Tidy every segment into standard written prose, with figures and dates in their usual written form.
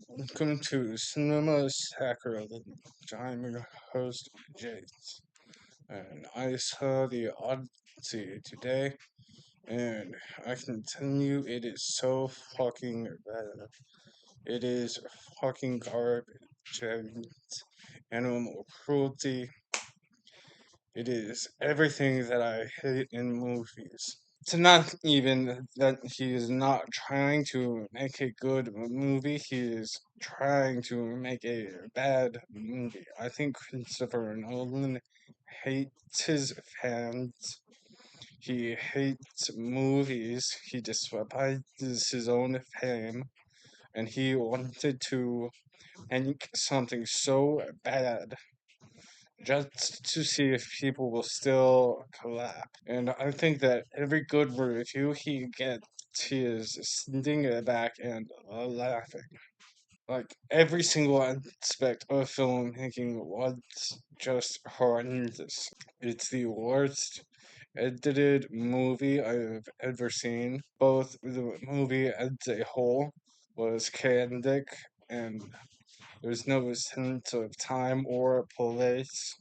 Welcome to Cinema Sacrilege. I'm your host, Jace, and I saw the Odyssey today, and I can tell you it is so fucking bad. It is fucking garbage and animal cruelty. It is everything that I hate in movies. It's not even that he is not trying to make a good movie, he is trying to make a bad movie. I think Christopher Nolan hates his fans. He hates movies. He despises his own fame. And he wanted to make something so bad just to see if people will still clap. And I think that every good review he gets, he is sitting back and laughing. Like every single aspect of filmmaking was just horrendous. It's the worst edited movie I've ever seen. Both the movie as a whole was chaotic and there's no sense of time or place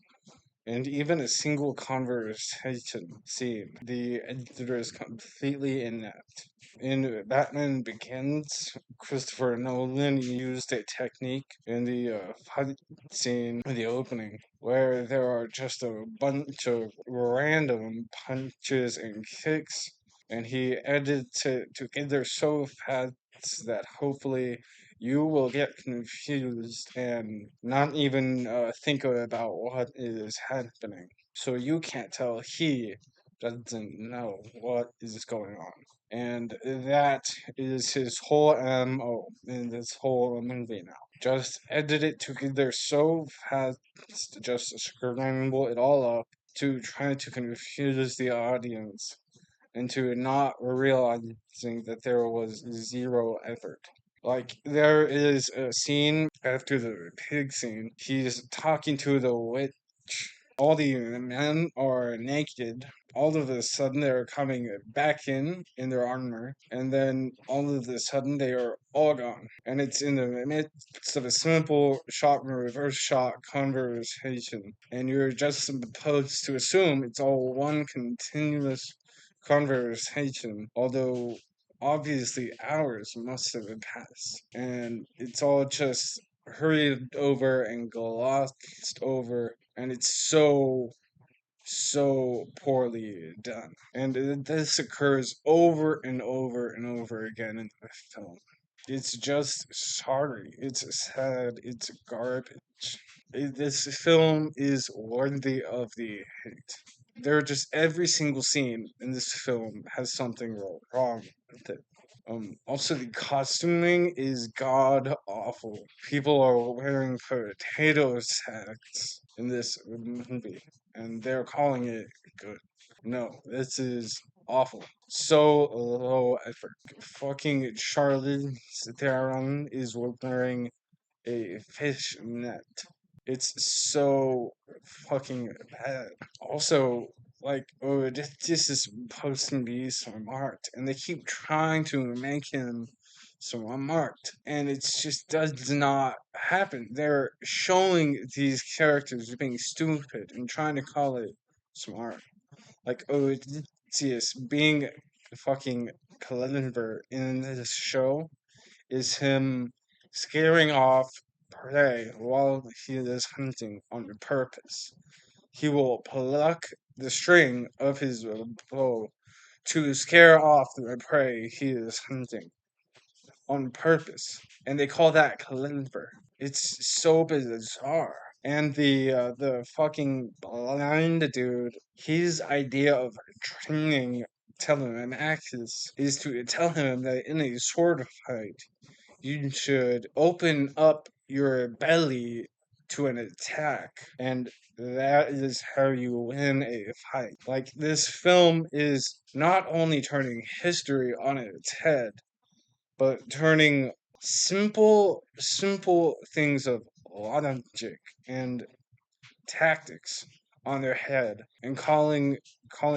and even a single conversation scene. The editor is completely inept. In Batman Begins, Christopher Nolan used a technique in the fight scene in the opening where there are just a bunch of random punches and kicks, and he edits it together so fast that hopefully you will get confused and not even think about what is happening. So you can't tell he doesn't know what is going on. And that is his whole MO in this whole movie now. Just edit it together so fast, just scramble it all up to try to confuse the audience into not realizing that there was zero effort. Like, there is a scene after the pig scene, he's talking to the witch. All the men are naked. All of a sudden, they're coming back in their armor, and then all of a sudden, they are all gone. And it's in the midst of a simple shot and reverse shot conversation. And you're just supposed to assume it's all one continuous conversation, although obviously hours must have passed. And it's all just hurried over and glossed over, and it's so poorly done. And this occurs over and over and over again in the film. It's just sorry. It's sad. It's garbage. This film is worthy of the hate. There are just every single scene in this film has something wrong with it. Also, the costuming is god awful. People are wearing potato sacks in this movie, and they're calling it good. No, this is awful. So low effort. Fucking Charlize Theron is wearing a fish net. It's so fucking bad. Also, like, oh, this is supposed to be smart, and they keep trying to make him smart, and it just does not happen. They're showing these characters being stupid and trying to call it smart. Like, oh, this being fucking clever in this show is him scaring off prey while he is hunting on purpose. He will pluck the string of his bow to scare off the prey he is hunting on purpose, and they call that clever. It's so bizarre. And the fucking blind dude, his idea of training Telemaxis is to tell him that in a sword fight you should open up your belly to an attack, and that is how you win a fight. Like, this film is not only turning history on its head, but turning simple things of logic and tactics on their head and calling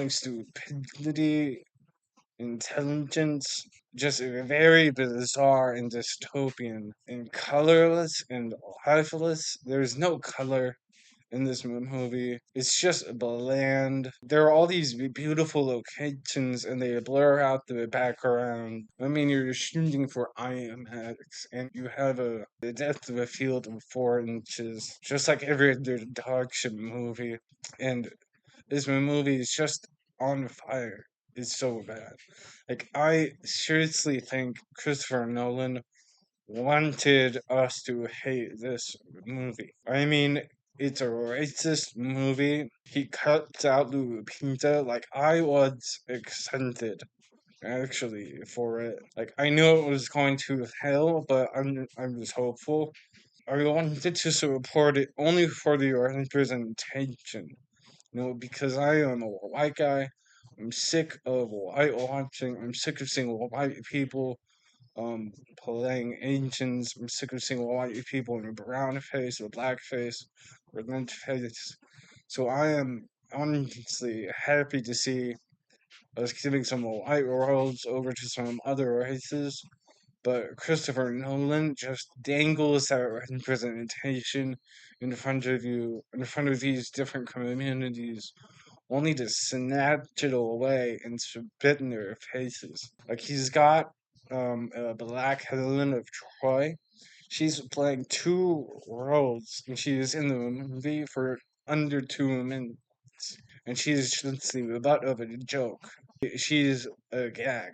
stupidity intelligence, just very bizarre and dystopian and colorless and lifeless. There's no color in this movie. It's just bland. There are all these beautiful locations and they blur out the background. I mean, you're shooting for IMAX and you have the depth of a field of 4 inches, just like every other dog shit movie. And this movie is just on fire. It's so bad. Like, I seriously think Christopher Nolan wanted us to hate this movie. I mean, it's a racist movie. He cuts out Lupita. Like, I was excited actually for it. Like, I knew it was going to hell, but I was hopeful. I wanted to support it only for the representation. Because I am a white guy. I'm sick of white watching. I'm sick of seeing white people playing Asians. I'm sick of seeing white people in a brown face or black face or red face. So I am honestly happy to see us giving some white roles over to some other races. But Christopher Nolan just dangles that representation in front of you, in front of these different communities, only to snatch it away and spit in their faces. Like he's got a black Helen of Troy. She's playing two roles, and she's in the movie for under 2 minutes, and she's just the butt of a joke. She's a gag.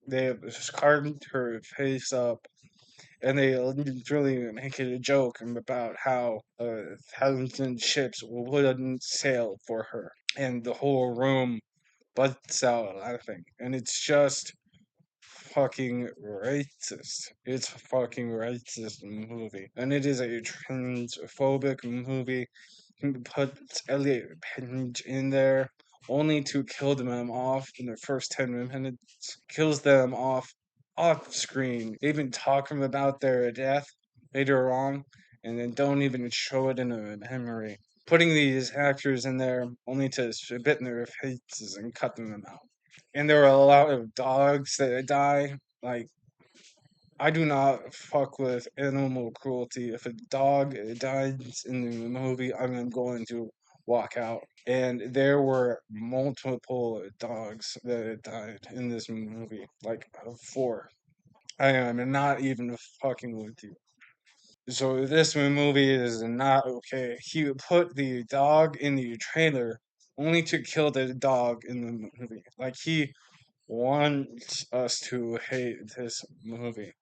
They have carved her face up, and they literally make it a joke about how 1,000 ships wouldn't sail for her, and the whole room busts out laughing, and it's just fucking racist. It's a fucking racist movie, and it is a transphobic movie. He puts Elliot Page in there only to kill them off in the first 10 minutes. Kills them off screen. They even talking about their death later on, and then don't even show it in a memory. Putting these actors in there only to spit in their faces and cut them out. And there are a lot of dogs that die. Like, I do not fuck with animal cruelty. If a dog dies in the movie, I'm going to walk out. And there were multiple dogs that died in this movie, like four. I am not even fucking with you. So this movie is not okay. He put the dog in the trailer only to kill the dog in the movie. Like he wants us to hate this movie.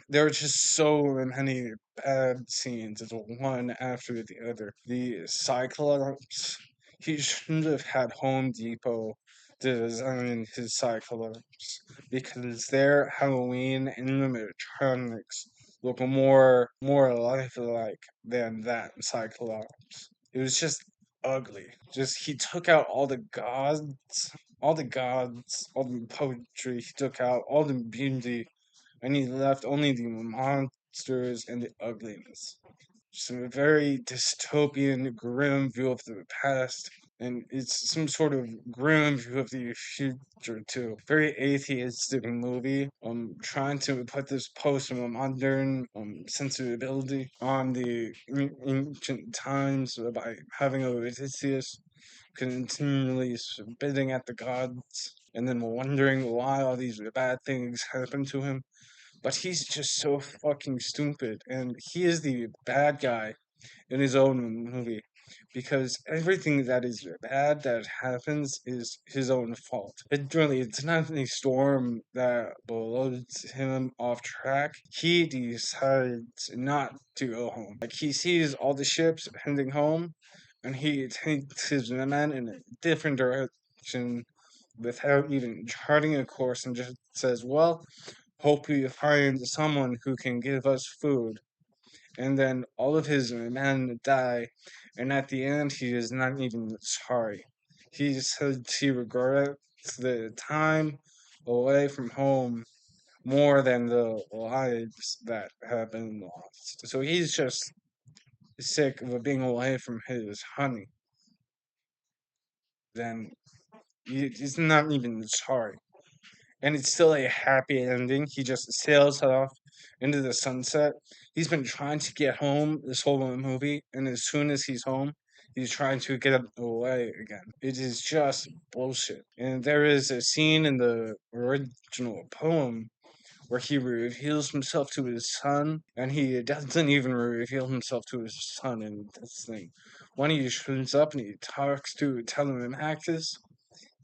There are just so many bad scenes. It's one after the other. The Cyclops, he shouldn't have had Home Depot design his Cyclops because their Halloween animatronics look more lifelike than that Cyclops. It was just ugly. Just he took out all the gods, all the poetry. He took out all the beauty and he left only the monsters and the ugliness. Just a very dystopian, grim view of the past, and it's some sort of grim view of the future too. Very atheistic movie. Trying to put this post-modern sensibility on the ancient times by having Odysseus continually spitting at the gods and then wondering why all these bad things happen to him, but he's just so fucking stupid, and he is the bad guy in his own movie because everything that is bad that happens is his own fault. It's not the storm that blows him off track. He decides not to go home. Like he sees all the ships heading home, and he takes his men in a different direction without even charting a course and just says, "Well, hope we find someone who can give us food." And then all of his men die, and at the end, he is not even sorry. He said he regrets the time away from home more than the lives that have been lost. So he's just sick of being away from his honey. Then he's not even sorry. and it's still a happy ending. He just sails off into the sunset. He's been trying to get home this whole movie, and as soon as he's home, he's trying to get away again. It is just bullshit. And there is a scene in the original poem where he reveals himself to his son, and he doesn't even reveal himself to his son in this thing. When he shows up and he talks to Telemachus,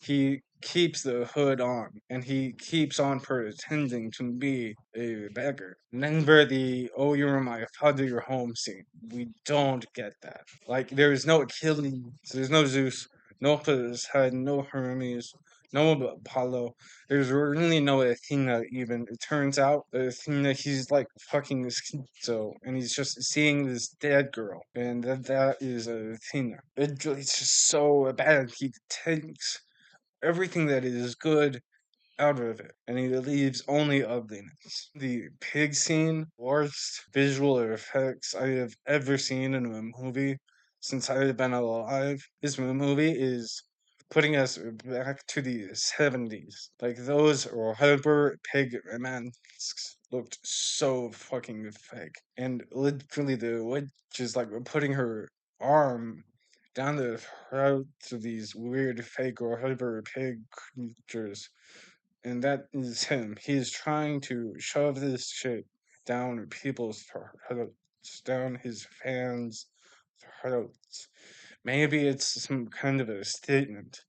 he keeps the hood on, and he keeps on pretending to be a beggar. Remember the "Oh, you're my father, you're home" scene. We don't get that. Like, there is no Achilles, there's no Zeus, no Poseidon, no Hermes, no Apollo. There's really no Athena even. It turns out Athena, he's like fucking schizo, and he's just seeing this dead girl, and that is Athena. It's just so bad. He takes everything that is good out of it, and he leaves only ugliness. The pig scene, worst visual effects I have ever seen in a movie since I have been alive. This movie is putting us back to the 70s. Like, those rubber pig masks looked so fucking fake. And literally, the witch is like putting her arm down the throats of these weird fake rubber pig creatures, and that is him. He's trying to shove this shit down people's throats, down his fans' throats. Maybe it's some kind of a statement,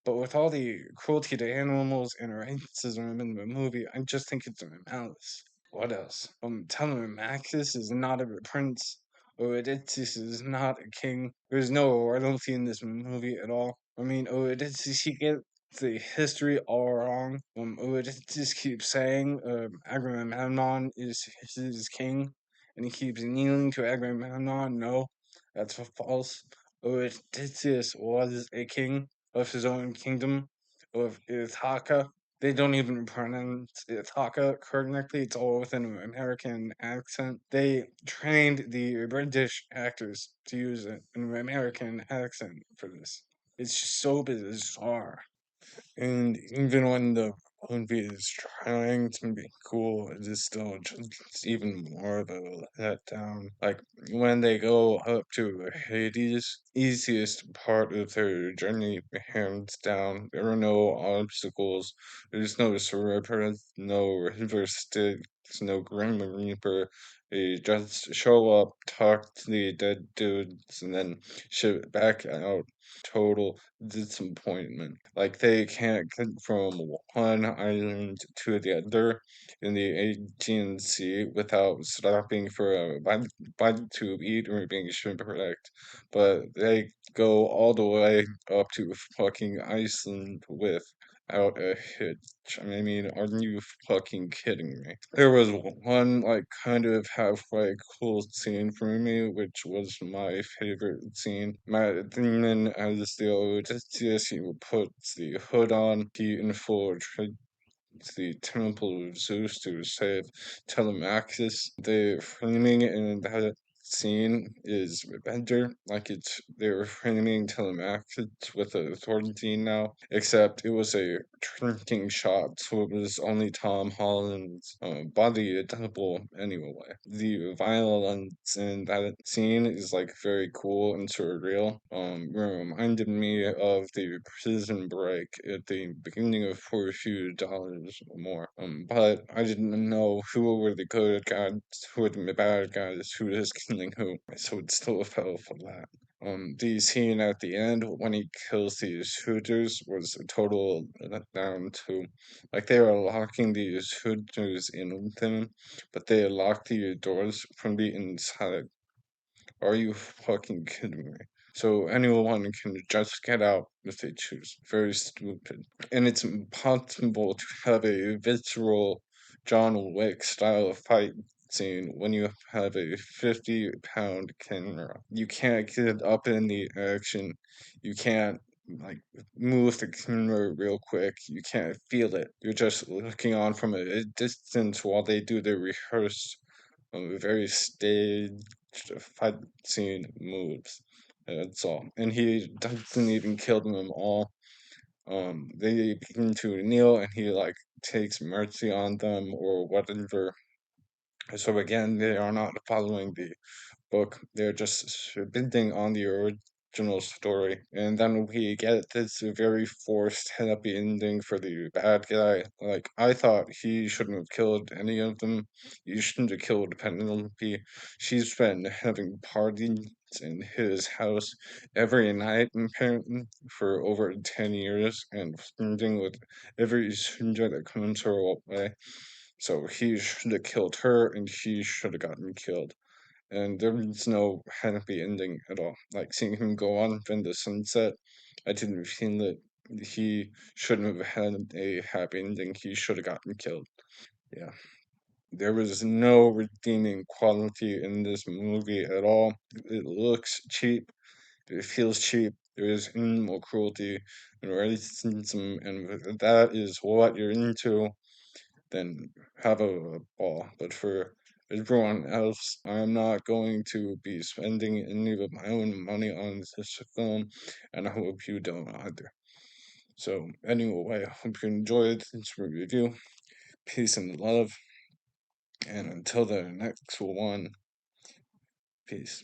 but with all the cruelty to animals and racism in the movie, I just think it's a malice. What else? Telemachus is not a prince. Odysseus is not a king. There's no royalty in this movie at all. I mean, Odysseus, he gets the history all wrong. Odysseus keeps saying Agamemnon is his king, and he keeps kneeling to Agamemnon. No, that's false. Odysseus was a king of his own kingdom, of Ithaca. They don't even pronounce Ithaca correctly. It's all with an American accent. They trained the British actors to use an American accent for this. It's just so bizarre. And even when the movie is trying to be cool, it is still just even more of a letdown. Like, when they go up to Hades, easiest part of their journey, hands down. There are no obstacles. There's no Cerberus, no River Styx, no Grim Reaper. They just show up, talk to the dead dudes, and then ship back out. Total disappointment. Like, they can't get from one island to the other in the Aegean Sea without stopping for a bite to eat or being shipwrecked. But they go all the way up to fucking Iceland without a hitch. I mean, are you fucking kidding me? There was one, like, kind of halfway cool scene for me, which was my favorite scene. Matt Damon as the Odysseus, he puts the hood on, he infiltrates the temple of Zeus to save Telemachus. The framing in that scene is better. Like, they're framing Telemachus with authority now, except it was a tricking shot, so it was only Tom Holland's body double anyway. The violence in that scene is like very cool and surreal. Reminded me of the prison break at the beginning of For a Few Dollars or More. But I didn't know who were the good guys, who were the bad guys, who was killing who, so it still fell for that. The scene at the end when he kills these Hooters was a total letdown too. Like, they were locking these Hooters in with them, but they locked the doors from the inside. Are you fucking kidding me? So anyone can just get out if they choose. Very stupid. And it's impossible to have a visceral John Wick style fight scene when you have a 50-pound camera. You can't get up in the action. You can't, like, move the camera real quick. You can't feel it. You're just looking on from a distance while they do their rehearsed, very staged fight scene moves. That's all. And he doesn't even kill them all. they begin to kneel and he like takes mercy on them or whatever. So again, they are not following the book. They're just bending on the original story. And then we get this very forced happy ending for the bad guy. Like, I thought he shouldn't have killed any of them. He shouldn't have killed Penelope. She's been having parties in his house every night, apparently, for over 10 years and flirting with every stranger that comes her way. So he should have killed her and she should have gotten killed, and there was no happy ending at all. Like seeing him go on in the sunset, I didn't feel that he shouldn't have had a happy ending. He should have gotten killed. Yeah. There was no redeeming quality in this movie at all. It looks cheap. It feels cheap. There is animal cruelty and racism, and if that is what you're into, then have a ball. But for everyone else, I'm not going to be spending any of my own money on this film, and I hope you don't either. So, anyway, I hope you enjoyed this review. Peace and love, and until the next one, peace.